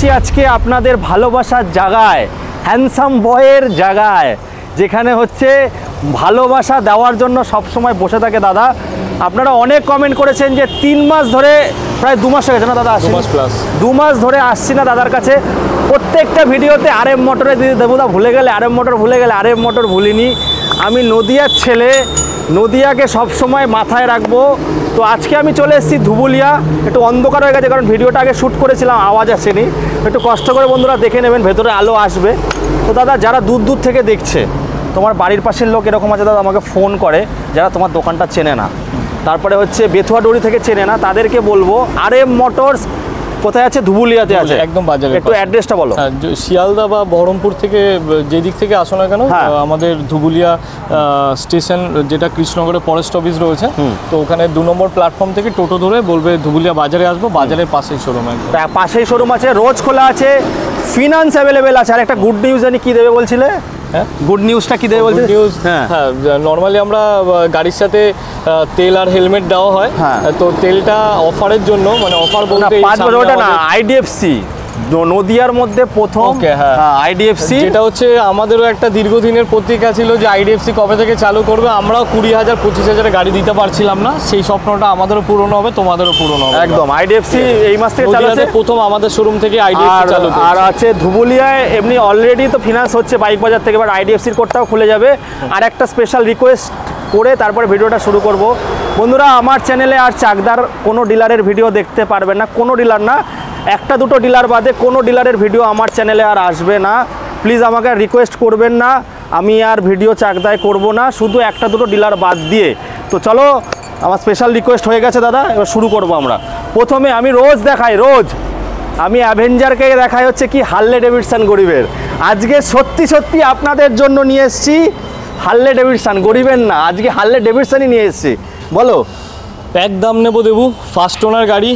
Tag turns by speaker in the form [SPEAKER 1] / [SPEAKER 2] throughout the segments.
[SPEAKER 1] এসছি আজকে আপনাদের ভালোবাসার জায়গায়, হ্যান্ডসাম বয়ের জায়গায়, যেখানে হচ্ছে ভালোবাসা দেওয়ার জন্য সবসময় বসে থাকে দাদা। আপনারা অনেক কমেন্ট করেছেন যে 3 মাস ধরে, প্রায় 2 মাস হয়ে গেছে না দাদা, 2 মাস ধরে আসছি না দাদার কাছে। প্রত্যেকটা ভিডিওতে RM মোটরে দিদি দেবুদা ভুলে গেলে, RM মোটর ভুলে গেলে। RM মোটর ভুলিনি, আমি নদিয়ার ছেলে, নদিয়াকে সবসময় মাথায় রাখবো। তো আজকে আমি চলে এসেছি ধুবুলিয়া। একটু অন্ধকার হয়ে গেছে কারণ ভিডিওটা আগে শ্যুট করেছিলাম, আওয়াজ আসেনি। একটু কষ্ট করে বন্ধুরা দেখে নেবেন, ভেতরে আলো আসবে। তো দাদা যারা দূর দূর থেকে দেখছে, তোমার বাড়ির পাশের লোক এরকম আছে দাদা আমাকে ফোন করে, যারা তোমার দোকানটা চেনে না, তারপরে হচ্ছে বেথুয়াডুরি থেকে চেনে না, তাদেরকে বলবো RM মোটরস কোথায় আছে? ধুবুলিয়াতে আছে,
[SPEAKER 2] একদম বাজারে।
[SPEAKER 1] একটু অ্যাড্রেসটা বলো।
[SPEAKER 2] শিয়ালদা বা বহরমপুর থেকে যে দিক থেকে আসো না কেন, আমাদের ধুবুলিয়া স্টেশন, যেটা কৃষ্ণনগরের ফরেস্ট অফিস রয়েছে, তো ওখানে 2 নম্বর প্ল্যাটফর্ম থেকে টোটো ধরে বলবে ধুবুলিয়া বাজারে আসবো, বাজারের পাশেই শোরুম আছে।
[SPEAKER 1] পাশেই শোরুম আছে, রোজ খোলা আছে, ফিনান্স অ্যাভেলেবেল আছে। আর একটা গুড নিউজ জানি কি দেবে বলছিলে? হ্যাঁ, গুড নিউজটা কি দেবে বলছিলে?
[SPEAKER 2] হ্যাঁ, নর্মালি আমরা গাড়ির সাথে তেল আর হেলমেট দেওয়া হয়, তো তেলটা অফারের জন্য, মানে অফার বলতে
[SPEAKER 1] 5 বছর, ওটা না IDFC নদিয়ার মধ্যে প্রথম IDFC,
[SPEAKER 2] যেটা হচ্ছে আমাদেরও একটা দীর্ঘদিনের প্রতীক্ষা ছিল যে IDFC কবে থেকে চালু করবে। আমরাও 20,000 25,000 গাড়ি দিতে পারছিলাম না, সেই স্বপ্নটা আমাদেরও পূরণ হবে, তোমাদেরও পূরণ হবে।
[SPEAKER 1] একদম, IDFC এই মাস থেকে চালু হচ্ছে,
[SPEAKER 2] প্রথম আমাদের শোরুম থেকে IDFC চালু।
[SPEAKER 1] আর আছে ধুবুলিয়ায় এমনি অলরেডি তো ফিনান্স হচ্ছে বাইক বাজার থেকে, বাট IDFCর কোডটাও খুলে যাবে। আর একটা স্পেশাল রিকোয়েস্ট করে তারপরে ভিডিওটা শুরু করব। বন্ধুরা, আমার চ্যানেলে আর চাকদার কোনো ডিলারের ভিডিও দেখতে পারবেন না, কোনো ডিলার না, একটা দুটো ডিলার বাদে কোনো ডিলারের ভিডিও আমার চ্যানেলে আর আসবে না। প্লিজ আমাকে রিকোয়েস্ট করবেন না, আমি আর ভিডিও চাকদায় করব না, শুধু একটা দুটো ডিলার বাদ দিয়ে। তো চলো, আমার স্পেশাল রিকোয়েস্ট হয়ে গেছে দাদা, এবার শুরু করব আমরা। প্রথমে আমি রোজ দেখাই, আমি অ্যাভেঞ্জারকে দেখাই হচ্ছে কি হার্লে ডেভিডসন গরিবের। আজকে সত্যি সত্যি আপনাদের জন্য নিয়ে এসেছি হার্লে ডেভিডসন, গরিবের না, আজকে হার্লে ডেভিডসনই নিয়ে এসেছি। বলো।
[SPEAKER 2] একদম নেবো দেবু, ফার্স্ট ওনার গাড়ি,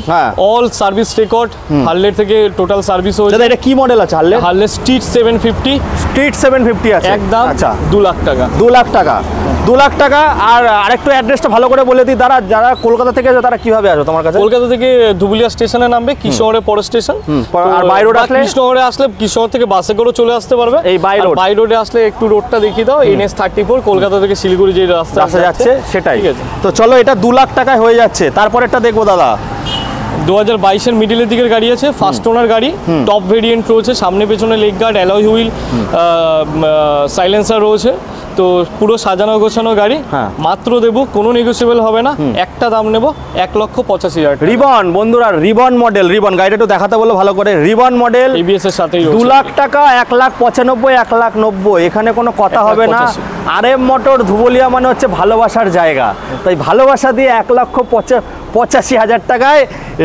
[SPEAKER 2] অল সার্ভিস রেকর্ড, হার্লের থেকে টোটাল সার্ভিস হয়েছে।
[SPEAKER 1] এটা কি মডেল আছে হার্লে?
[SPEAKER 2] হার্লে স্ট্রিট 750 আছে একদম।
[SPEAKER 1] আচ্ছা,
[SPEAKER 2] 2 লাখ টাকা।
[SPEAKER 1] 2 লাখ টাকা, 2 লাখ টাকা। আর আরেকটু অ্যাড্রেসটা ভালো করে বলে দিই, যারা কলকাতা থেকে আছে তারা কিভাবে আসবে তোমার কাছে?
[SPEAKER 2] কলকাতা থেকে ধুবুলিয়া স্টেশনে নামবে, কৃষ্ণনগরের পরে স্টেশন। আর বাই রোড আসলে, কৃষ্ণনগরে আসলে কৃষ্ণনগর থেকে বাসে করে চলে আসতে পারবে।
[SPEAKER 1] এই বাই
[SPEAKER 2] রোডে আসলে একটু রোডটা দেখিয়ে দাও, NS 34, কলকাতা থেকে শিলিগুড়ি যে রাস্তা
[SPEAKER 1] যাচ্ছে সেটাই। তো চলো, এটা 2 লাখ টাকায় হয়ে যাচ্ছে। তারপরেরটা দেখবো দাদা,
[SPEAKER 2] 2022-এর মিডিলের দিকের গাড়ি আছে, ফার্স্ট ওনার গাড়ি, টপ ভেরিয়েন্ট রয়েছে, সামনে পেছনে leg guard, alloy wheel, silencer রয়েছে, তো পুরো সাজানো গোছানো গাড়ি। মাত্র দেবো, কোনো নেগোসিয়েবল হবে না, একটা দাম নেব 1,85,000।
[SPEAKER 1] রিবন বন্ধুরা, রিবন মডেল, রিবন গাড়িটা একটু দেখাতে বলো ভালো করে। রিবন মডেল
[SPEAKER 2] ABS এর সাথেই
[SPEAKER 1] 2 লাখ টাকা, 1,95,000, 1,90,000, এখানে কোনো কথা হবে না। RM মোটর ধুবুলিয়া মানে হচ্ছে ভালোবাসার জায়গা, তাই ভালোবাসা দিয়ে 1,85,000 টাকায়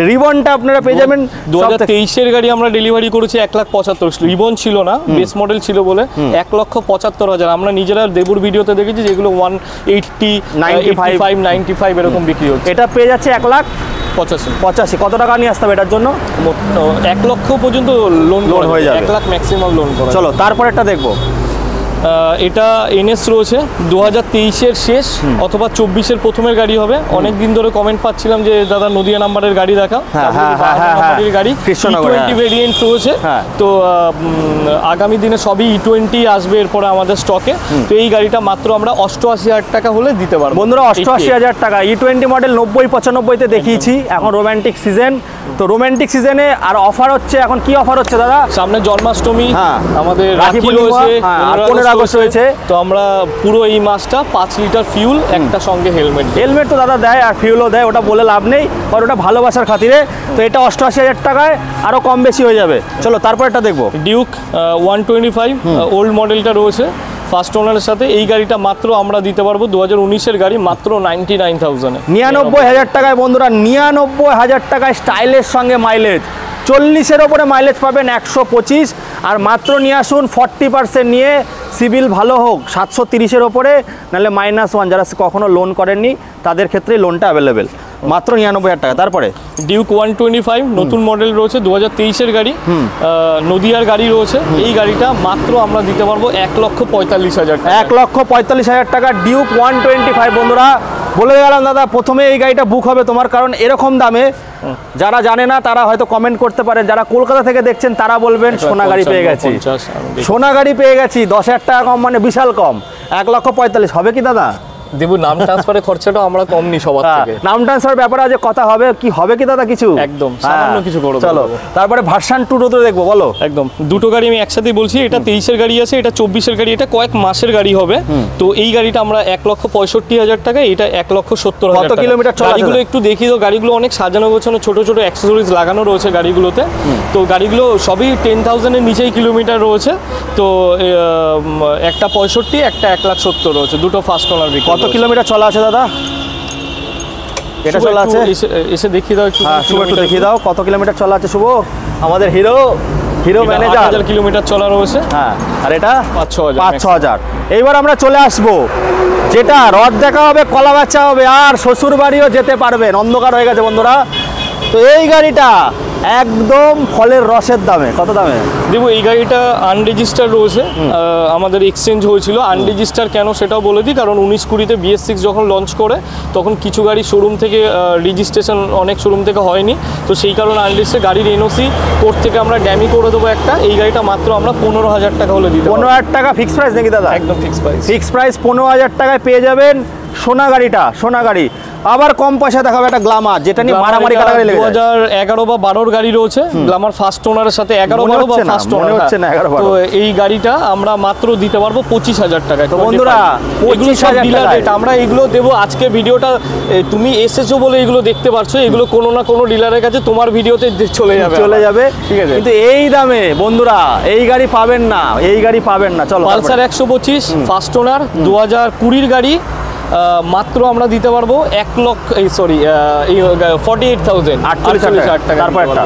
[SPEAKER 1] রিবনটা আপনারা পেয়ে যাবেন।
[SPEAKER 2] 2023-এর গাড়ি আমরা ডেলিভারি করেছি 1,75,000, রিবন ছিল না, বেস মডেল ছিল বলে 1,75,000। আমরা নিজেরা দেবুর ভিডিওতে দেখেছি যেগুলো 180, 95, 95 এরকম বিক্রি হচ্ছে।
[SPEAKER 1] এটা পেয়ে যাচ্ছে 1,85,000। কত টাকা নিয়ে আসতে হবে এটার জন্য?
[SPEAKER 2] 1 লক্ষ পর্যন্ত লোন
[SPEAKER 1] হয়ে যাবে,
[SPEAKER 2] 1 লাখ ম্যাক্সিমাম লোন করা।
[SPEAKER 1] চলো তারপরেরটা দেখবো।
[SPEAKER 2] এটা NS রয়েছে, 2023-এর শেষ অথবা 24-এর প্রথমের গাড়ি হবে। অনেক দিন ধরে কমেন্ট পাচ্ছিলাম যে দাদা নদিয়া নাম্বারের গাড়ি দেখা, গাড়ি E20 ভেরিয়েন্ট রয়েছে। তো আগামী দিনে সবই E20 আসবে এরপরে আমাদের স্টকে। তো এই গাড়িটা মাত্র আমরা 88,000 টাকা হলে দিতে পারবো।
[SPEAKER 1] বন্ধুরা, 88,000 টাকা। E20 মডেল 90-95-তে দেখিয়েছি, এখন রোম্যান্টিক সিজন। তো রোম্যান্টিক সিজনে আর অফার হচ্ছে, এখন কি অফার হচ্ছে দাদা?
[SPEAKER 2] সামনে জন্মাষ্টমী, আমাদের রাখি রয়েছে,
[SPEAKER 1] 15 আগস্ট রয়েছে।
[SPEAKER 2] তো আমরা পুরো এই মাসটা 5 লিটার ফিউল, একটা সঙ্গে হেলমেট
[SPEAKER 1] তো দাদা দেয়, আর ফিউলও দেয়, ওটা বলে লাভ নেই, কারণ ওটা ভালোবাসার খাতিরে। তো এটা 88,000 টাকায় আরও কম বেশি হয়ে যাবে। চলো তারপর এটা দেখবো।
[SPEAKER 2] ডিউক 125 ওল্ড মডেলটা রয়েছে ফার্স্ট ওনারের সাথে। এই গাড়িটা মাত্র আমরা দিতে পারবো 2019-এর গাড়ি, মাত্র 99,000,
[SPEAKER 1] 99,000 টাকায়। বন্ধুরা, 99,000 টাকায় স্টাইলের সঙ্গে মাইলেজ 40-এর ওপরে মাইলেজ পাবেন, 125। আর মাত্র নিয়ে আসুন 40% নিয়ে, সিভিল ভালো হোক, 730-এর ওপরে, নাহলে -1, যারা কখনো লোন করেননি তাদের ক্ষেত্রে লোনটা অ্যাভেলেবেল, মাত্র 99,000 টাকা। তারপরে
[SPEAKER 2] ডিউক 125 নতুন মডেল রয়েছে, 2023-এর গাড়ি, নদিয়ার গাড়ি রয়েছে। এই গাড়িটা মাত্র আমরা দিতে পারবো 1,45,000 টাকা।
[SPEAKER 1] 1,45,000 টাকা ডিউক 125। বন্ধুরা, বলে গেলাম দাদা, প্রথমে এই গাড়িটা বুক হবে তোমার, কারণ এরকম দামে যারা জানে না তারা হয়তো কমেন্ট করতে পারেন, যারা কলকাতা থেকে দেখছেন তারা বলবেন সোনা গাড়ি পেয়ে গেছি, সোনা গাড়ি পেয়ে গেছি, 10,000 টাকা কম মানে বিশাল কম, 1,45,000 হবে কি দাদা?
[SPEAKER 2] দেবু নাম ট্রান্সফারের খরচাটা আমরা কম নি সবার থেকে।
[SPEAKER 1] নাম ট্রান্সফার ব্যাপারে আজ কথা হবে, কি হবে কি দাদা কিছু?
[SPEAKER 2] একদম সামান্য কিছু করব।
[SPEAKER 1] চলো তারপরে ভার্সন 2 তো দেখবো, বলো।
[SPEAKER 2] একদম দুটো গাড়ি আমি একসাথেই বলছি, এটা 23-এর গাড়ি আছে, এটা 24-এর গাড়ি, এটা কয়েক মাসের গাড়ি হবে। তো এই গাড়িটা আমরা 1,65,000 টাকা, এটা 1,70,000
[SPEAKER 1] কত কিলোমিটার চলা?
[SPEAKER 2] গাড়িগুলো একটু দেখিয়ে দাও, গাড়িগুলো অনেক সাজানো গোছানো, ছোট ছোট অ্যাক্সেসরিজ লাগানো রয়েছে গাড়িগুলোতে। তো গাড়িগুলো সবই 10,000-এর নিচেই কিলোমিটার রয়েছে। তো একটা 65, একটা 1,70,000 রয়েছে, দুটো ফার্স্ট ওনার।
[SPEAKER 1] কত কিলোমিটার চলা আছে দাদা? এটা চলা আছে,
[SPEAKER 2] এসে দেখিয়ে দাও একটু।
[SPEAKER 1] শুভ একটু দেখিয়ে দাও কত কিলোমিটার চলা আছে শুভ, আমাদের হিরো ম্যানেজার।
[SPEAKER 2] 8,000 কিলোমিটার চলা রয়েছে।
[SPEAKER 1] হ্যাঁ, আর এটা
[SPEAKER 2] 5-6,000।
[SPEAKER 1] এইবার আমরা চলে আসবো যেটা রথ দেখা হবে, কলা বাচ্চা হবে, আর শ্বশুর বাড়িও যেতে পারবেন। অন্ধকার হয়ে গেছে বন্ধুরা। তো এই গাড়িটা একদম ফলের রসের দামে, কত দামে
[SPEAKER 2] দেবো? এই গাড়িটা আনরেজিস্টার রয়েছে, আমাদের এক্সচেঞ্জ হয়েছিল। আনরেজিস্টার কেন সেটাও বলে দিই, কারণ 19-20-তে BS6 যখন লঞ্চ করে তখন কিছু গাড়ি শোরুম থেকে রেজিস্ট্রেশন অনেক শোরুম থেকে হয়নি, তো সেই কারণে আনরেজিস্টার গাড়ির NOC কোর্ট থেকে আমরা ড্যামি করে দেবো একটা। এই গাড়িটা মাত্র আমরা 15,000 টাকা হলে দিতে।
[SPEAKER 1] 15,000 টাকা ফিক্স প্রাইস নাকি দাদা?
[SPEAKER 2] একদম ফিক্স প্রাইস।
[SPEAKER 1] ফিক্স প্রাইস 15,000 টাকায় পেয়ে যাবেন সোনা গাড়িটা। সোনা গাড়ি আবার কম পয়সা দেখাবে একটা গ্ল্যামার, যেটা নিয়ে মারামারি কাটাকাটি লেগে যায়।
[SPEAKER 2] 2011 বা 12-র গাড়ি রয়েছে, গ্ল্যামার ফার্স্ট ওনারের সাথে 11-12 বা ফার্স্ট ওনার হচ্ছে না 11-12। তো এই গাড়িটা আমরা মাত্র দিতে পারবো 25,000 টাকায়। তো বন্ধুরা 25,000 টাকা আমরা এগুলো দেবো। আজকে ভিডিওটা তুমি এসেছো বলে এগুলো দেখতে পারছো, এগুলো কোনো না কোনো ডিলারের কাছে তোমার ভিডিওতে চলে যাবে, ঠিক আছে? কিন্তু
[SPEAKER 1] এই দামে বন্ধুরা এই গাড়ি পাবেন না, এই গাড়ি পাবেন না। চলো
[SPEAKER 2] পালসার 125 ফার্স্ট ওনার 2020-র গাড়ি মাত্র আমরা দিতে পারবো 48,000 টাকা। তারপর একটা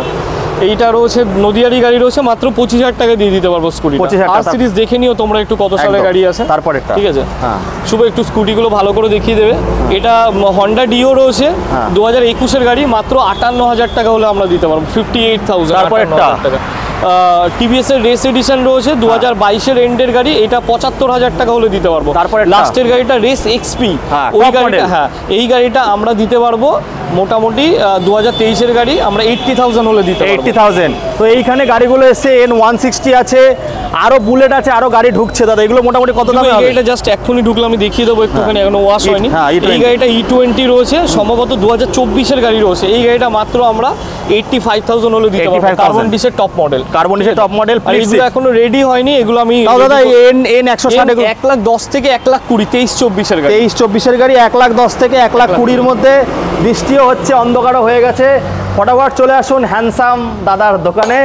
[SPEAKER 2] এইটা রয়েছে নদিয়ারি গাড়ি রয়েছে, মাত্র 25,000 টাকা দিয়ে দিতে পারবো স্কুটি। আর সিরিজ দেখে নিও তোমরা একটু কত সালের গাড়ি আছে।
[SPEAKER 1] তারপর একটা,
[SPEAKER 2] ঠিক আছে, শুভ একটু স্কুটিগুলো ভালো করে দেখিয়ে দেবে। এটা হন্ডা ডিও রয়েছে 2021-এর গাড়ি, মাত্র 58,000 টাকা হলে আমরা দিতে পারবো 58,000। তারপর একটা TVS এর রেস এডিশন রয়েছে 2022-এর এন্ডের গাড়ি, এটা 75,000 টাকা হলে দিতে পারবো। তারপরে লাস্টের গাড়িটা রেস XP, ওই গাড়িটা এই গাড়িটা আমরা দিতে পারবো মোটামুটি 2023-এর গাড়ি, আমরা 80,000 হলে দিতে পারবো।
[SPEAKER 1] 80,000। তো এইখানে গাড়িগুলো এসে N160 আছে, আরো বুলেট আছে, আরো গাড়ি ঢুকছে দাদা। এগুলো মোটামুটি কত দামে হবে?
[SPEAKER 2] এটা জাস্ট এক্ষুনি ঢুকলো, আমি দেখিয়ে দেবো একটুখানি, এখনো ওয়াশ হয়নি। এই গাড়িটা E20 রয়েছে, সম্ভবত 2024-এর গাড়ি রয়েছে। এই গাড়িটা মাত্র আমরা 85,000 হলে দিতে পারবো। কার্বন ডিসের টপ মডেল, এগুলো এখনো রেডি হয়নি। এগুলো আমি
[SPEAKER 1] দাদা N160
[SPEAKER 2] 1,10,000 থেকে 1,20,000 23-24-এর গাড়ি,
[SPEAKER 1] 23-24-এর গাড়ি 1,10,000 থেকে 1,20,000-র মধ্যে। বৃষ্টিও হচ্ছে, অন্ধকারও হয়ে গেছে, ফটাফট চলে আসুন হ্যান্ডসাম দাদার দোকানে।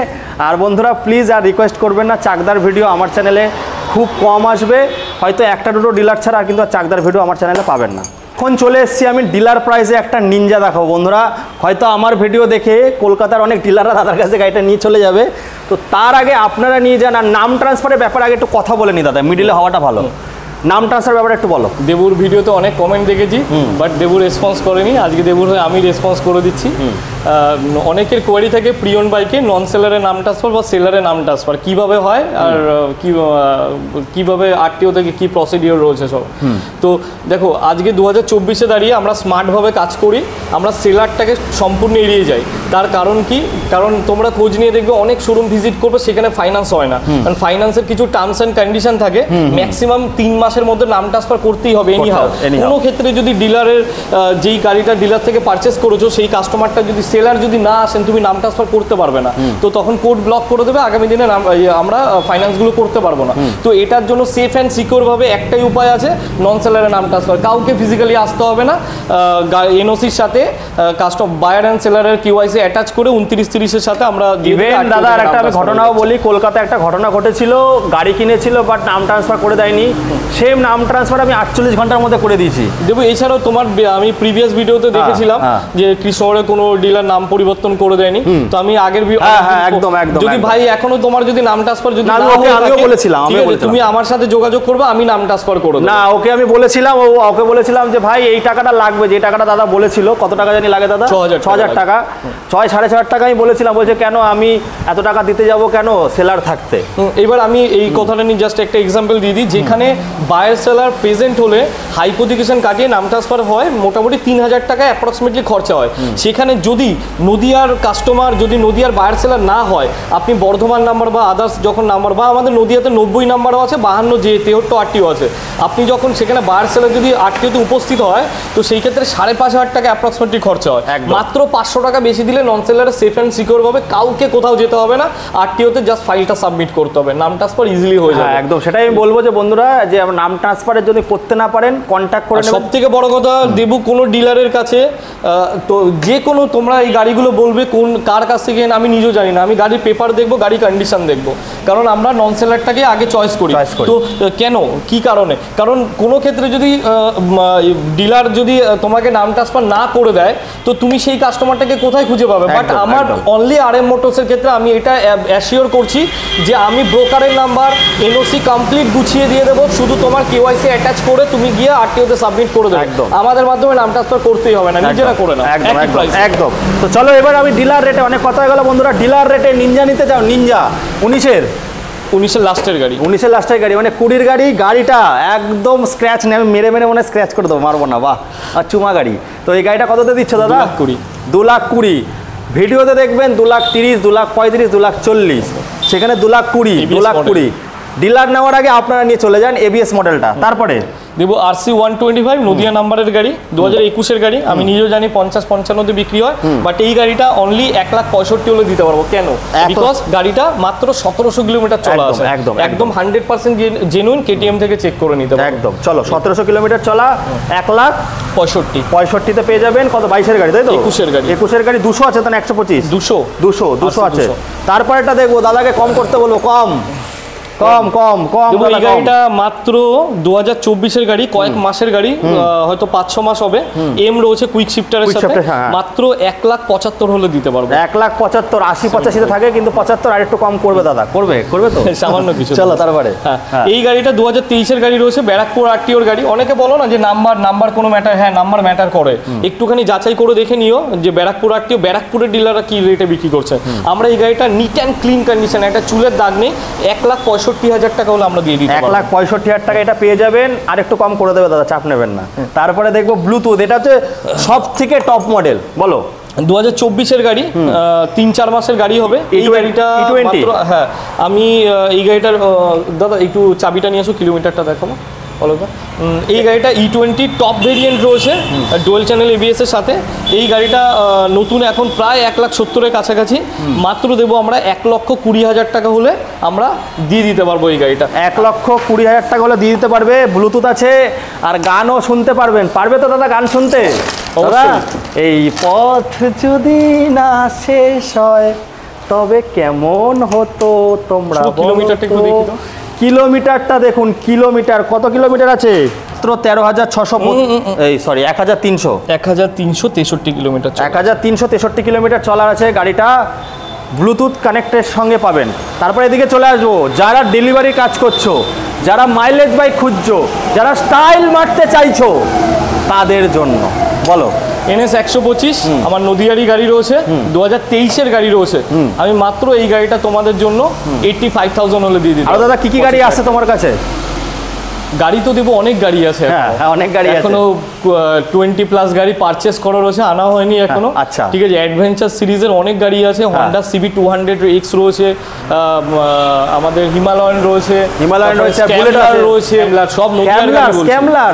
[SPEAKER 1] আর বন্ধুরা প্লিজ আর রিকোয়েস্ট করবেন না, চাকদার ভিডিও আমার চ্যানেলে খুব কম আসবে, হয়তো একটা দুটো ডিলার ছাড়া, কিন্তু চাকদার ভিডিও আমার চ্যানেলে পাবেন না। এখন চলে এসেছি আমি ডিলার প্রাইসে একটা নিনজা দেখাবো বন্ধুরা। হয়তো আমার ভিডিও দেখে কলকাতার অনেক ডিলাররা দাদার কাছে গাড়িটা নিয়ে চলে যাবে, তো তার আগে আপনারা নিয়ে যান। আর নাম ট্রান্সফারের ব্যাপারে আগে একটু কথা বলে নি দাদা, মিডিলে হওয়াটা ভালো। নাম ট্রান্সফার ব্যাপারে একটু বলো।
[SPEAKER 2] দেবুর ভিডিওতে অনেক কমেন্ট দেখেছি, বাট দেবু রেসপন্স করেনি। আজকে দেবুর হয়ে আমি রেসপন্স করে দিচ্ছি। অনেকের কোয়ারি থাকে প্রিয়ন বাইকে নন সেলারের নাম ট্রান্সফার বা সেলারের নাম ট্রান্সফার কীভাবে হয়, আর কীভাবে আরটিও থেকে কী প্রসিডিওর রয়েছে সব। তো দেখো আজকে 2024-এ দাঁড়িয়ে আমরা স্মার্টভাবে কাজ করি, আমরা সেলারটাকে সম্পূর্ণ এড়িয়ে যাই। তার কারণ কি? কারণ তোমরা খোঁজ নিয়ে দেখবে অনেক শোরুম ভিজিট করবে, সেখানে ফাইন্যান্স হয় না, কারণ ফাইন্যান্সের কিছু টার্মস অ্যান্ড কন্ডিশন থাকে। ম্যাক্সিমাম 3 মাসের মধ্যে নাম ট্রান্সফার করতেই হবে এনিহাউ। কোনো ক্ষেত্রে যদি ডিলারের যেই গাড়িটা ডিলার থেকে পারচেস করেছো সেই কাস্টমারটা যদি সেলার যদি না আসেন, তুমি নাম ট্রান্সফার করতে পারবে না। তো তখন কোড ব্লক করে দেবে, আগামী দিনে আমরা ফাইন্যান্সগুলো করতে পারবো না। তো এটার জন্য সেফ অ্যান্ড সিকিউরভাবে একটাই উপায় আছে, নন সেলারের নাম ট্রান্সফার। কাউকে ফিজিক্যালি আসতে হবে না, এনওসির সাথে বায়ার অ্যান্ড সেলারের KYC অ্যাটাচ করে 29-30-এর সাথে আমরা
[SPEAKER 1] দিবেন। দাদা আর একটা আমি ঘটনাও বলি, কলকাতায় একটা ঘটনা ঘটেছিল, গাড়ি কিনেছিল বাট নাম ট্রান্সফার করে দেয়নি। সেম নাম ট্রান্সফার আমি 48 ঘন্টার মধ্যে করে দিয়েছি।
[SPEAKER 2] দেবো এছাড়াও তোমার আমি প্রিভিয়াস ভিডিওতে দেখেছিলাম যে কৃষ্ণগড়ে কোনো ডিলার নাম পরিবর্তন করে দেয়নি। তো আমি আগের
[SPEAKER 1] একদম
[SPEAKER 2] যদি ভাই এখনো তোমার যদি নাম ট্রান্সফার যদি
[SPEAKER 1] আমিও বলেছিলাম,
[SPEAKER 2] তুমি আমার সাথে যোগাযোগ করবে, আমি নাম ট্রান্সফার করে দেব।
[SPEAKER 1] না ওকে আমি বলেছিলাম, ওকে বলেছিলাম যে ভাই এই টাকাটা লাগবে, যে টাকাটা দাদা বলেছিল, কত টাকা জানি লাগে দাদা?
[SPEAKER 2] 6,000
[SPEAKER 1] টাকা। 6-6.5 টাকা আমি বলেছিলাম, বলছে কেন আমি এত টাকা দিতে যাব কেন সেলার থাকতে।
[SPEAKER 2] এবার আমি এই কথাটা নিয়ে জাস্ট একটা এক্সাম্পল দিয়ে দিই, যেখানে বায়ার সেলার প্রেজেন্ট হলে হাইপোথিকেশন কাটিয়ে নাম ট্রান্সফার হয় মোটামুটি 3,000 টাকা অ্যাপ্রক্সিমেটলি খরচা হয়। সেখানে যদি নদিয়ার কাস্টমার, যদি নদিয়ার বায়ার সেলার না হয়, আপনি বর্ধমান নাম্বার বা আদার্স যখন নাম্বার, বা আমাদের নদিয়াতে 90 নাম্বারও আছে, 52 যে 63 আরটিও আছে, আপনি যখন সেখানে বায়ার সেলার যদি আরটিওতে উপস্থিত হয়, তো সেই ক্ষেত্রে 5,500 টাকা অ্যাপ্রক্সিমেটলি খরচা হয়। মাত্র 500 টাকা বেশি দিলে নন সেলারে সেফ অ্যান্ড সিকিউর ভাবে কাউকে কোথাও যেতে হবে না, আরটিওতে জাস্ট ফাইলটা সাবমিট করতে হবে, নাম ট্রান্সফার ইজিলি হয়ে যাবে।
[SPEAKER 1] একদম, সেটাই আমি বলবো যে বন্ধুরা, যে নাম ট্রান্সফারের যদি করতে না পারেন কন্ট্যাক্ট করে নেবেন।
[SPEAKER 2] সবথেকে বড় কথা, দেবু কোনো ডিলারের কাছে তো যে কোনো, তোমরা এই গাড়িগুলো বলবে কোন কার কাছ থেকে, আমি নিজেও জানি না, আমি গাড়ির পেপার দেখবো, গাড়ি কন্ডিশন দেখবো, কারণ আমরা নন সেলারটাকে আগে চয়েস করি। তো কেন, কি কারণে? কারণ কোনো ক্ষেত্রে যদি ডিলার যদি তোমাকে নাম ট্রান্সফার না করে দেয়, তো তুমি সেই কাস্টমারটাকে কোথায় খুঁজে পাবে? বাট আমার অনলি RM মোটরসের ক্ষেত্রে আমি এটা অ্যাসিওর করছি যে আমি ব্রোকারের নাম্বার, NOC কমপ্লিট গুছিয়ে দিয়ে দেবো, শুধু তোমার KYC অ্যাটাচ করে তুমি গিয়ে আরটিওতে সাবমিট করে দেবে, আমাদের মাধ্যমে নাম ট্রান্সফার করতেই হবে না, নিজেরা করে না।
[SPEAKER 1] একদম। তো চলো এবার আমি ডিলার রেটে, অনেক কথা হয়ে গেল বন্ধুরা, ডিলার রেটে নিনজা নিতে চাও? নিনজা 19-এর
[SPEAKER 2] লাস্টের গাড়ি,
[SPEAKER 1] 19-এর লাস্টের গাড়ি, মানে 20-র গাড়ি, গাড়িটা একদম স্ক্র্যাচ নেই, আমি মেরে মনে স্ক্র্যাচ করে দেবো, মারবো না, বাহ, আর চুমা গাড়ি। তো এই গাড়িটা কততে দিচ্ছ দাদা? 2,20,000। ভিডিওতে দেখবেন 2,30,000, 2,35,000, 2,40,000, সেখানে 2,20,000, 2,20,000। ডিলার নেওয়ার আগে আপনারা নিয়ে চলে যান ABS মডেলটা। তারপরে
[SPEAKER 2] দেবো RC 125 নদিয়া নাম্বারের গাড়ি, 2021-এর গাড়ি। আমি নিজেও জানি 50-55 বিক্রি হয়, বাট এই গাড়িটা অনলি 1,65,000 হলে দিতে পারবো। কেন? বিকজ গাড়িটা মাত্র 1700 কিলোমিটার চলা আছে, একদম 100% জেনুইন, KTM থেকে চেক করে নিতে পারবো।
[SPEAKER 1] একদম, চলো 1700 কিলোমিটার চলা, 1,65,000 পেয়ে যাবেন। কত? 22-এর গাড়ি, তাই তো?
[SPEAKER 2] 21-এর গাড়ি,
[SPEAKER 1] 21-এর গাড়ি 200 আছে, তাহলে 125, 200 আছে। তারপরেটা দেখবো, দাদাকে কম করতে বলবো, কম।
[SPEAKER 2] এই গাড়িটা মাত্র 2024-এর গাড়ি, কয়েক মাসের গাড়ি, হয়তো 5-6 মাস হবে। এম রয়েছে কুইক শিফটারের সাথে, মাত্র 1,75,000 হলে দিতে পারবো।
[SPEAKER 1] 1,75,000, 80-85 তে থাকে, কিন্তু 75 আর একটু কম করবে দাদা, করবে তো
[SPEAKER 2] সামান্য কিছু।
[SPEAKER 1] চলো তারপরে,
[SPEAKER 2] এই গাড়িটা 2023-এর গাড়ি রয়েছে, ব্যারাকপুর আরটিওর গাড়ি। অনেকে বলো না যে নাম্বার কোনো ম্যাটার, হ্যাঁ নাম্বার ম্যাটার করে, একটুখানি যাচাই করে দেখে নিও যে ব্যারাকপুর আরটিও, ব্যারাকপুরের ডিলাররা কি রেটে বিক্রি করছে। আমরা এই গাড়িটা নিট অ্যান্ড ক্লিন কন্ডিশন, একটা চুলের দাগ নেই, 1,65,000 টাকা হলে আমরা দিয়ে দিই।
[SPEAKER 1] 1,65,000 টাকা এটা পেয়ে যাবেন, আর একটু কম করে দেবে দাদা, চাপ নেবেন না। তারপরে দেখবো ব্লুটুথ, এটা হচ্ছে সব থেকে টপ মডেল, বলো।
[SPEAKER 2] 2024-এর গাড়ি, 3-4 মাসের গাড়ি হবে এই গাড়িটা। হ্যাঁ, আমি এই গাড়িটার, দাদা একটু চাবিটা নিয়ে আসো, কিলোমিটারটা দেখাবো, বলো তো। এই গাড়িটা E20 টপ ভেরিয়েন্ট রয়েছে, ডুয়াল চ্যানেল ABS এর সাথে। এই গাড়িটা নতুন এখন প্রায় 1,70,000-এর কাছাকাছি, মাত্র দেবো আমরা 1,20,000 টাকা হলে আমরা দিয়ে দিতে পারবো এই গাড়িটা।
[SPEAKER 1] 1,20,000 টাকা হলে দিয়ে দিতে পারবে, ব্লুটুথ আছে, আর গানও শুনতে পারবেন। পারবে তো দাদা গান শুনতে? দাদা, এই পথ যদি না শেষ হয় তবে কেমন হতো তোমরা।
[SPEAKER 2] কিলোমিটারটা একটু দেখি তো।
[SPEAKER 1] কিলোমিটারটা দেখুন, কিলোমিটার কত কিলোমিটার আছে?
[SPEAKER 2] 13,363 কিলোমিটার,
[SPEAKER 1] 1,363 কিলোমিটার চলার আছে গাড়িটা, ব্লুটুথ কানেক্টের সঙ্গে পাবেন। তারপরে এদিকে চলে আসবো, যারা ডেলিভারি কাজ করছো, যারা মাইলেজ বাইক খুঁজছো, যারা স্টাইল মারতে চাইছো, তাদের জন্য বলো।
[SPEAKER 2] NS 125 আমার নদিয়ারি গাড়ি রয়েছে, 2023-এর গাড়ি রয়েছে। আমি মাত্র এই গাড়িটা তোমাদের জন্য 85,000 হলে দিয়ে দিই।
[SPEAKER 1] আর দাদা কি কি গাড়ি আছে তোমার কাছে?
[SPEAKER 2] গাড়ি তো দেবো, অনেক গাড়ি আছে,
[SPEAKER 1] অনেক গাড়ি আছে,
[SPEAKER 2] এখনো 20+ গাড়ি পারচেস করা রয়েছে, আনা হয়নি এখনো।
[SPEAKER 1] আচ্ছা,
[SPEAKER 2] ঠিক আছে। অ্যাডভেঞ্চার সিরিজের অনেক গাড়ি আছে, Honda CB 200X রয়েছে, আমাদের হিমালয়ান রয়েছে, বুলেট রয়েছে, সব নদিয়ার গাড়ি, স্ক্যামলার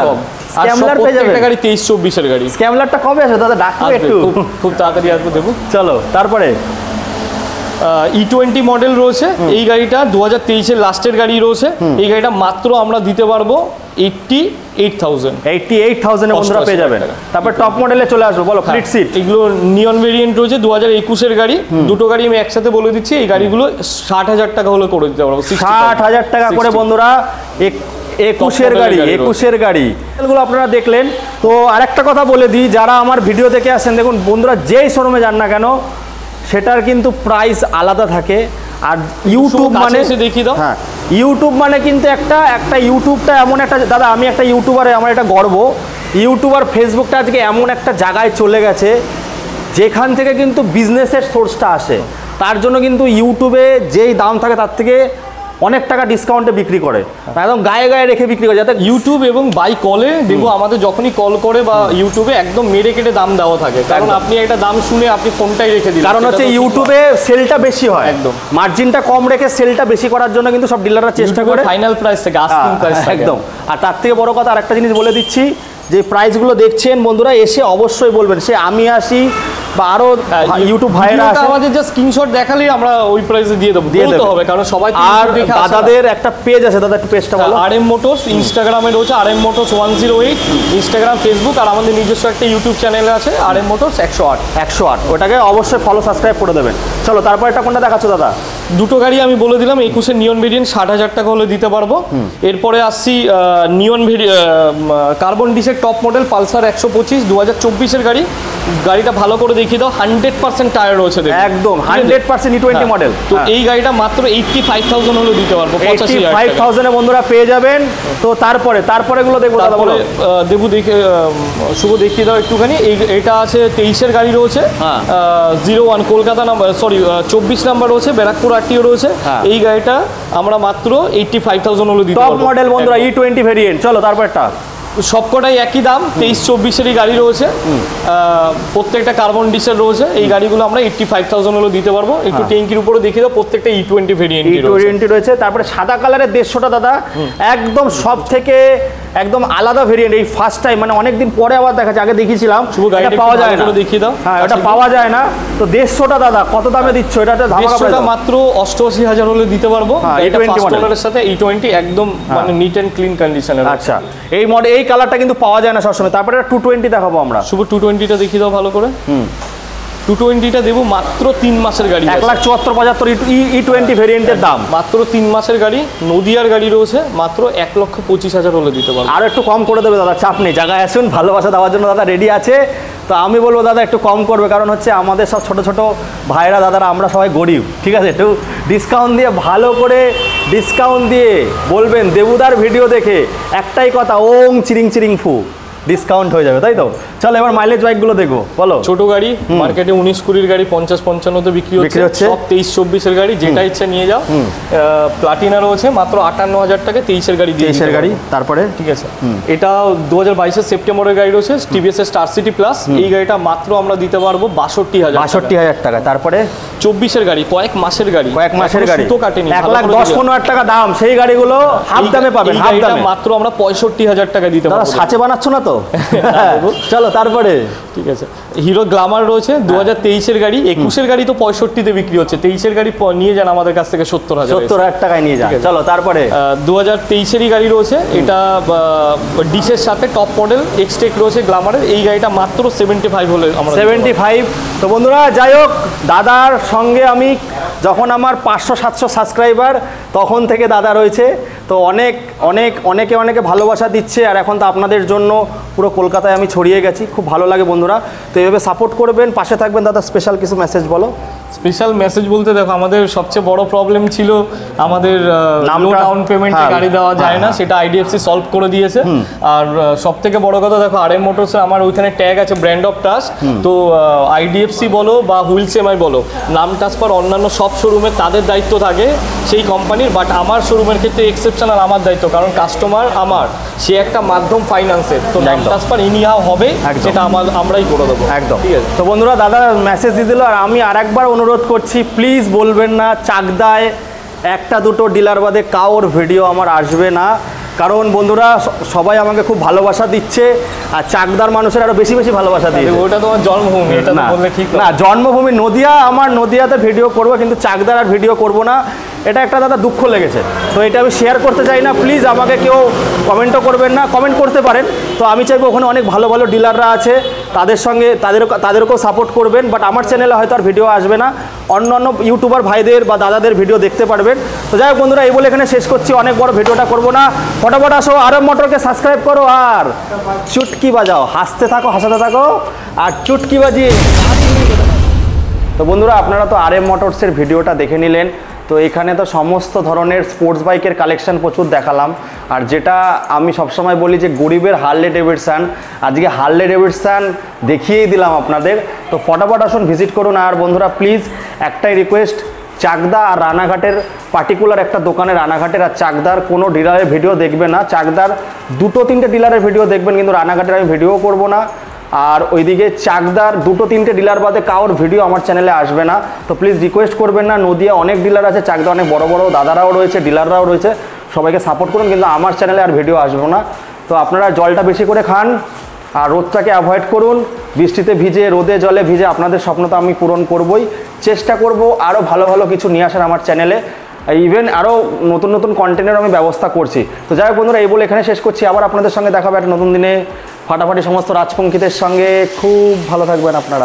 [SPEAKER 2] সব। স্ক্যামলার পেয়ে যাবেন, গাড়ি 23-24-এর গাড়ি।
[SPEAKER 1] স্ক্যামলারটা কবে আসে দাদা? ডাকবে একটু,
[SPEAKER 2] খুব তাড়াতাড়ি আসবে, দেবো।
[SPEAKER 1] চলো তারপরে
[SPEAKER 2] E20 মডেল রয়েছে, এই গাড়িটা 2023-এর লাস্টের গাড়ি রয়েছে। এই গাড়িটা মাত্র আমরা দিতে পারবো 88,000
[SPEAKER 1] বন্ধুরা পেয়ে যাবেন। তারপর টপ মডেলে চলে আসবো, বলো। ফ্লিট সিট,
[SPEAKER 2] এগুলো নিয়ন ভেরিয়েন্ট রয়েছে, 2021-এর গাড়ি। দুটো গাড়ি আমি একসাথে বলে দিচ্ছি, এই গাড়িগুলো 60,000 টাকা হলে করে দিতে পারবো।
[SPEAKER 1] 60,000 টাকা করে বন্ধুরা। 21-এর গাড়ি এগুলো আপনারা দেখলেন। তো আরেকটা কথা বলে দিই, যারা আমার ভিডিও দেখে আসেন, দেখুন বন্ধুরা, যেই শোরুমে যান না কেন সেটার কিন্তু প্রাইস আলাদা থাকে। আর ইউটিউব মানে
[SPEAKER 2] দেখিয়ে দাও।
[SPEAKER 1] হ্যাঁ, ইউটিউব মানে কিন্তু একটা ইউটিউবটা এমন একটা, দাদা আমি একটা ইউটিউবারে, আমার এটা গর্ব, ইউটিউব আর ফেসবুকটা আজকে এমন একটা জায়গায় চলে গেছে যেখান থেকে কিন্তু বিজনেসের সোর্সটা আসে। তার জন্য কিন্তু ইউটিউবে যেই দাম থাকে তার থেকে অনেক টাকা ডিসকাউন্টে বিক্রি করে, একদম গায়ে গায়ে রেখে বিক্রি করে, যাতে
[SPEAKER 2] ইউটিউব এবং বাই কলে দেখবো আমাদের যখনই কল করে বা ইউটিউবে একদম মেরে কেটে দাম দেওয়া থাকে, কারণ আপনি একটা দাম শুনে আপনি ফোনটাই রেখে দিলেন।
[SPEAKER 1] কারণ হচ্ছে ইউটিউবে সেলটা বেশি হয়,
[SPEAKER 2] একদম
[SPEAKER 1] মার্জিনটা কম রেখে সেলটা বেশি করার জন্য কিন্তু সব ডিলাররা চেষ্টা করে
[SPEAKER 2] ফাইনাল প্রাইস থেকে আস্কিং প্রাইস
[SPEAKER 1] একদম। আর তার থেকে বড় কথা আরেকটা জিনিস বলে দিচ্ছি, যে প্রাইসগুলো দেখছেন বন্ধুরা, এসে অবশ্যই বলবেন, সে আমি আসি বা আরো ইউটিউব ভাইরা আসে,
[SPEAKER 2] আমাদের জাস্ট স্ক্রিনশট দেখালেই আমরা ওই প্রাইসে দিয়ে দেবো, বলতে হবে, কারণ সবাই।
[SPEAKER 1] আর দাদাদের একটা পেজ আছে, দাদা একটু পেজটা বলো।
[SPEAKER 2] RM মোটরস ইনস্টাগ্রামে রয়েছে, RM মোটরস 108 ইনস্টাগ্রাম, ফেসবুক, আর আমাদের নিজস্ব একটা ইউটিউব চ্যানেল আছে RM মোটরস 108, ওটাকে অবশ্যই ফলো সাবস্ক্রাইব করে দেবেন। চলো তারপর একটা কোনটা দেখাচ্ছ দাদা? দুটো গাড়ি আমি বলে দিলাম, 21-এর নিয়ন ভেরিয়েন্ট 60,000 টাকা হলে দিতে পারবো। এরপরে আসছি নিয়ন কার্বন ডিসের টপ মডেল পালসার 125 2024-এর গাড়ি। গাড়িটা ভালো করে দেখিয়ে দাও, 100% টায়ার রয়েছে,
[SPEAKER 1] একদম 100% E20 মডেল।
[SPEAKER 2] তো এই গাড়িটা মাত্র 85,000 হলে দিতে পারবো,
[SPEAKER 1] 85,000 এ বন্ধুরা পেয়ে যাবেন। তো তারপরে গুলো দেখবো দাদা, বলো।
[SPEAKER 2] দেবু দেখে শুভ দেখিয়ে দাও একটুখানি। এটা আছে 23-এর গাড়ি রয়েছে, 01 কলকাতা নাম্বার, সরি 24 নাম্বার রয়েছে, ব্যারাকপুর RTO রয়েছে। এই গাড়িটা আমরা মাত্র 85,000 হলে দিতে পারবো,
[SPEAKER 1] টপ মডেল বন্ধুরা, E20 ভেরিয়েন্ট। চলো তারপরটা।
[SPEAKER 2] সবকটাই একই দাম, 23-24-এরই গাড়ি রয়েছে, প্রত্যেকটা কার্বন ডিসেল রয়েছে। এই গাড়িগুলো আমরা 85,000 হলে দিতে পারবো। একটু ট্যাঙ্কির উপরে দেখিয়ে দাও, প্রত্যেকটা E20 ভেরিয়েন্ট রয়েছে।
[SPEAKER 1] তারপরে সাদা কালারের 150টা দাদা, একদম সব থেকে একদম আলাদা ভেরিয়েন্ট, এই ফার্স্ট টাইম, মানে অনেকদিন পরে আবার দেখাচ্ছে, আগে দেখিয়েছিলাম, এটা পাওয়া যায় না,
[SPEAKER 2] দেখিয়ে দাও।
[SPEAKER 1] হ্যাঁ, এটা পাওয়া যায় না। তো 150টা দাদা কত দামে দিচ্ছ? এটা ধামাকা প্রাইস,
[SPEAKER 2] মাত্র 88,000 হলে দিতে পারবো। E20 মডেলের সাথে E20 একদম মানে নিট এন্ড ক্লিন কন্ডিশনের।
[SPEAKER 1] আচ্ছা, এই মডেল, এই কালারটা কিন্তু পাওয়া যায় না সবসময়। তারপরে 220 দেখাবো আমরা।
[SPEAKER 2] শুভ 220টা দেখিয়ে দাও ভালো করে। 220টা দেবো মাত্র 3 মাসের গাড়ি,
[SPEAKER 1] 1,74,75,000 E20 ভেরিয়েন্টের দাম,
[SPEAKER 2] মাত্র 3 মাসের গাড়ি। নদিয়ার গাড়ি রয়েছে, মাত্র 1,25,000 হলে দিতে পারবো।
[SPEAKER 1] আরও একটু কম করে দেবে দাদা, চাপ নেই, জায়গায় আসুন, ভালোবাসা দেওয়ার জন্য দাদা রেডি আছে। তো আমি বলবো দাদা একটু কম করবে, কারণ হচ্ছে আমাদের সব ছোট ছোট ভাইরা দাদারা আমরা সবাই গরিব, ঠিক আছে? একটু ডিসকাউন্ট দিয়ে, ভালো করে ডিসকাউন্ট দিয়ে বলবেন, দেবুদার ভিডিও দেখে একটাই কথা, ওং চিরিং চিরিং ফু, ডিসকাউন্ট হয়ে যাবে, তাই তো? চলো এবার মাইলেজ বাইকগুলো দেখবো, বলো।
[SPEAKER 2] ছোট গাড়ি মার্কেটে 19-20 গাড়ি 50-55-তে বিক্রি হচ্ছে, সব 23-24-এর গাড়ি, যেটা ইচ্ছা নিয়ে যাও। প্লাটিনা রয়েছে মাত্র 58,000 টাকা, 23-এর গাড়ি,
[SPEAKER 1] 23-এর গাড়ি। তারপরে
[SPEAKER 2] ঠিক আছে, এটা 2022-এর সেপ্টেম্বরের গাড়ি রয়েছে, TVS স্টার সিটি প্লাস। এই গাড়িটা মাত্র আমরা দিতে পারবো 62,000
[SPEAKER 1] টাকা। তারপরে
[SPEAKER 2] 24-এর গাড়ি, কয়েক মাসের গাড়ি, তো কাটেনি,
[SPEAKER 1] 1,10,15,000 টাকা দাম, সেই গাড়িগুলো হাফ দামে পাবেন, হাফ দামে
[SPEAKER 2] মাত্র আমরা 65,000 টাকা দিতে পারবো।
[SPEAKER 1] সাচে বানাচ্ছ না তো? চলো তারপরে,
[SPEAKER 2] ঠিক আছে, হিরো গ্ল্যামার রয়েছে 2023-এর গাড়ি, 21-এর গাড়ি তো 65-তে বিক্রি হচ্ছে, 23-এর গাড়ি নিয়ে যান আমাদের কাছ থেকে 70,000
[SPEAKER 1] টাকায় নিয়ে যান। চলো তারপরে
[SPEAKER 2] 2023-এরই গাড়ি রয়েছে, এটা ডিসের সাথে টপ মডেল এক্সটেক রয়েছে গ্ল্যামারের। এই গাড়িটা মাত্র 75 হলে আমরা
[SPEAKER 1] 75। তো বন্ধুরা যাই হোক, দাদার সঙ্গে আমি যখন আমার 500-700 সাবস্ক্রাইবার, তখন থেকে দাদা রয়েছে। তো অনেকে ভালোবাসা দিচ্ছে, আর এখন তো আপনাদের জন্য পুরো কলকাতায় আমি ছড়িয়ে গেছি, খুব ভালো লাগে বন্ধুরা। তো এইভাবে সাপোর্ট করবেন, পাশে থাকবেন। দাদা স্পেশাল কিছু মেসেজ বলো।
[SPEAKER 2] স্পেশাল মেসেজ বলতে দেখো, আমাদের সবচেয়ে বড় প্রবলেম ছিল আমাদের লো ডাউন পেমেন্টে গাড়ি দেওয়া যায় না, সেটা IDFC সলভ করে দিয়েছে। আর সব থেকে বড় কথা দেখো, RM মোটরসে আমার ওইখানে ট্যাগ আছে ব্র্যান্ড অফ টাস্ক। তো IDFC বলো বা হুইলস MI বলো, নাম ট্রান্সফার অন্যান্য সব শোরুমে তাদের দায়িত্ব থাকে সেই কোম্পানির, বাট আমার শোরুমের ক্ষেত্রে এক্সেপশনাল আমার দায়িত্ব, কারণ কাস্টমার আমার, সে একটা মাধ্যম ফাইন্যান্সের, তো নাম ট্রান্সফার ইনিহাও হবে, সেটা আমরাই করে দেবো।
[SPEAKER 1] একদম, ঠিক আছে। তো বন্ধুরা দাদা মেসেজ দিয়ে দিল, আর আমি আরেকবার অনুরোধ করছি, প্লিজ বলবেন না চাকদায় একটা দুটো ডিলার বাদে কাউর ভিডিও আমার আসবে না, কারণ বন্ধুরা সবাই আমাকে খুব ভালোবাসা দিচ্ছে, আর চাকদার মানুষের আরো বেশি বেশি ভালোবাসা দিচ্ছে।
[SPEAKER 2] ওটা তোমার জন্মভূমি, এটা তো বললে ঠিক
[SPEAKER 1] না, জন্মভূমি নদিয়া, আমার নদিয়াতে ভিডিও করবো, কিন্তু চাকদার আর ভিডিও করবো না, এটা একটা দাদা দুঃখ লেগেছে। তো এটা আমি শেয়ার করতে চাই না, প্লিজ আমাকে কেউ কমেন্টও করবেন না, কমেন্ট করতে পারেন। তো আমি চাইবো ওখানে অনেক ভালো ভালো ডিলাররা আছে, তাদের সঙ্গে তাদেরকেও সাপোর্ট করবেন, বাট আমার চ্যানেলে হয়তো আর ভিডিও আসবে না, অন্য ইউটিউবার ভাইদের বা দাদাদের ভিডিও দেখতে পারবেন। তো যাই হোক বন্ধুরা, এই বলে এখানে শেষ করছি, অনেক বড় ভিডিওটা করবো না, ফটাফট আসো RM মোটরকে সাবস্ক্রাইব করো, আর চুটকি বাজাও, হাসতে থাকো, হাসাতে থাকো, আর চুটকি বাজিয়ে। তো বন্ধুরা আপনারা তো RM মোটরসের ভিডিওটা দেখে নিলেন, তো এখানে তো সমস্ত ধরনের স্পোর্টস বাইকের কালেকশন প্রচুর দেখালাম। আর যেটা আমি সবসময় বলি যে গরিবের হার্লে ডেভিডসন, আজকে হার্লে ডেভিডসন দেখিয়েই দিলাম আপনাদের। তো ফটাফট আসুন ভিজিট করুন। আর বন্ধুরা প্লিজ একটাই রিকোয়েস্ট, চাকদা আর রানাঘাটের পার্টিকুলার একটা দোকানে, রানাঘাটের আর চাকদার কোনো ডিলারের ভিডিও দেখবে না। চাকদার 2-3টে ডিলারের ভিডিও দেখবেন, কিন্তু রানাঘাটের আমি ভিডিও করব না। আর ওইদিকে চাকদার 2-3টে ডিলার বাদে কারোর ভিডিও আমার চ্যানেলে আসবে না। তো প্লিজ রিকোয়েস্ট করবেন না, নদিয়া অনেক ডিলার আছে, চাকদা অনেক বড় বড় দাদারাও রয়েছে, ডিলাররাও রয়েছে, সবাইকে সাপোর্ট করুন, কিন্তু আমার চ্যানেলে আর ভিডিও আসবে না। তো আপনারা জলটা বেশি করে খান আর রোদটাকে অ্যাভয়েড করুন। বৃষ্টিতে ভিজে, রোদে জলে ভিজে আপনাদের স্বপ্ন তো আমি পূরণ করবই, চেষ্টা করব আরও ভালো ভালো কিছু নিয়ে আসার আমার চ্যানেলে। ইভেন আরও নতুন নতুন কন্টেন্টের আমি ব্যবস্থা করছি। তো যাই হোক বন্ধুরা, এই বলে এখানে শেষ করছি। আবার আপনাদের সঙ্গে দেখা হবে একটা নতুন দিনে ফাটাফাটি সমস্ত রাজপঙ্খিদের সঙ্গে। খুব ভালো থাকবেন আপনারা।